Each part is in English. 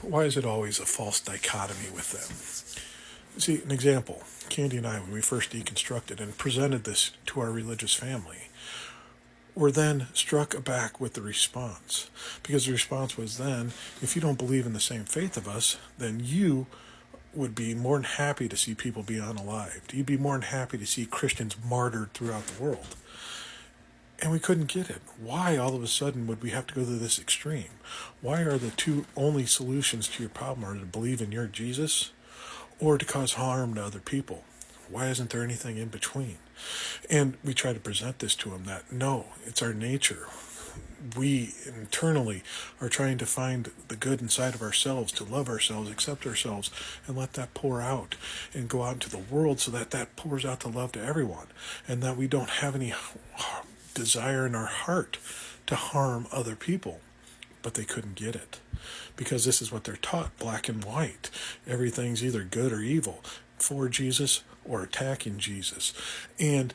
why is it always a false dichotomy with them? See, an example, Candy and I, when we first deconstructed and presented this to our religious family, were then struck aback with the response. Because the response was then, if you don't believe in the same faith of us, then you would be more than happy to see people be unalived. You'd be more than happy to see Christians martyred throughout the world. And we couldn't get it. Why all of a sudden would we have to go to this extreme? Why are the two only solutions to your problem are to believe in your Jesus or to cause harm to other people? Why isn't there anything in between? And we try to present this to them that no, it's our nature. We internally are trying to find the good inside of ourselves, to love ourselves, accept ourselves, and let that pour out and go out into the world so that that pours out the love to everyone, and that we don't have any desire in our heart to harm other people. But they couldn't get it because this is what they're taught, black and white. Everything's either good or evil, for Jesus or attacking Jesus. And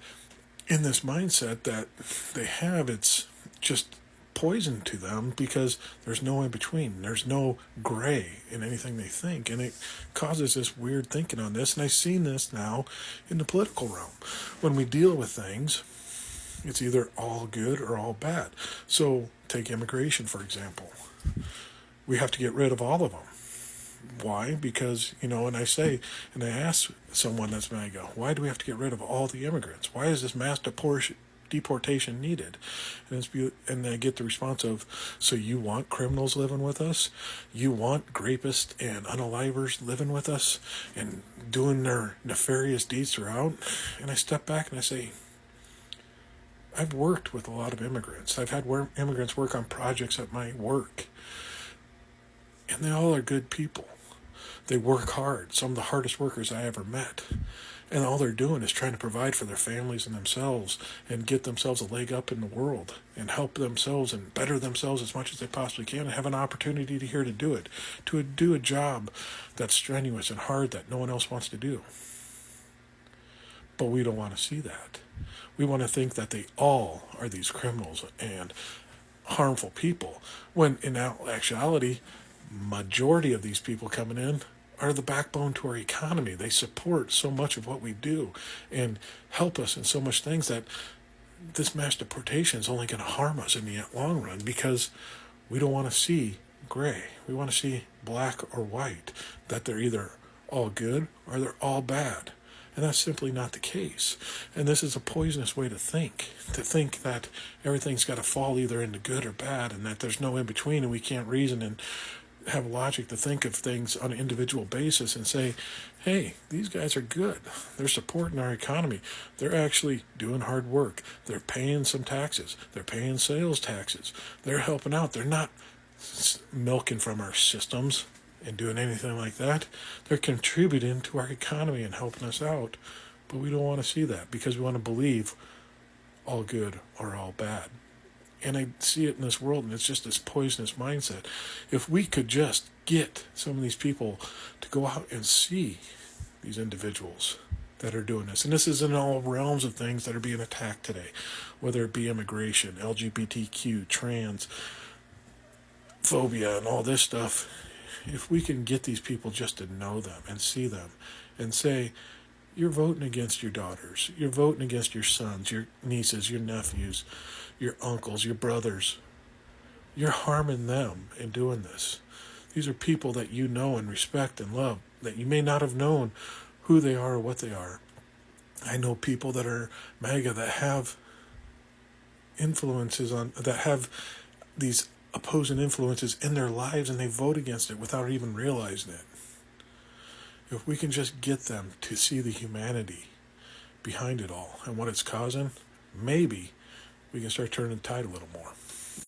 in this mindset that they have, it's just poison to them because there's no in between. There's no gray in anything they think. And it causes this weird thinking on this. And I've seen this now in the political realm. When we deal with things, it's either all good or all bad. So take immigration, for example. We have to get rid of all of them. Why? Because, and I ask someone that's MAGA, why do we have to get rid of all the immigrants? Why is this mass deportation needed? And I get the response of, so you want criminals living with us? You want rapists and unalivers living with us and doing their nefarious deeds throughout? And I step back and I say, I've worked with a lot of immigrants. I've had immigrants work on projects at my work. And they all are good people. They work hard. Some of the hardest workers I ever met. And all they're doing is trying to provide for their families and themselves and get themselves a leg up in the world and help themselves and better themselves as much as they possibly can and have an opportunity to do it, to do a job that's strenuous and hard that no one else wants to do. But we don't want to see that. We want to think that they all are these criminals and harmful people, when in actuality, majority of these people coming in are the backbone to our economy. They support so much of what we do and help us in so much things that this mass deportation is only going to harm us in the long run because we don't want to see gray. We want to see black or white, that they're either all good or they're all bad. And that's simply not the case. And this is a poisonous way to think that everything's got to fall either into good or bad and that there's no in between and we can't reason and have logic to think of things on an individual basis and say, hey, these guys are good. They're supporting our economy. They're actually doing hard work. They're paying some taxes. They're paying sales taxes. They're helping out. They're not milking from our systems and doing anything like that. They're contributing to our economy and helping us out. But we don't want to see that because we want to believe all good or all bad. And I see it in this world, and it's just this poisonous mindset. If we could just get some of these people to go out and see these individuals that are doing this, and this is in all realms of things that are being attacked today, whether it be immigration, LGBTQ, trans, phobia, and all this stuff. If we can get these people just to know them and see them and say, you're voting against your daughters, you're voting against your sons, your nieces, your nephews, your uncles, your brothers. You're harming them in doing this. These are people that you know and respect and love, that you may not have known who they are or what they are. I know people that are MAGA that have that have these opposing influences in their lives and they vote against it without even realizing it. If we can just get them to see the humanity behind it all and what it's causing, maybe we can start turning the tide a little more.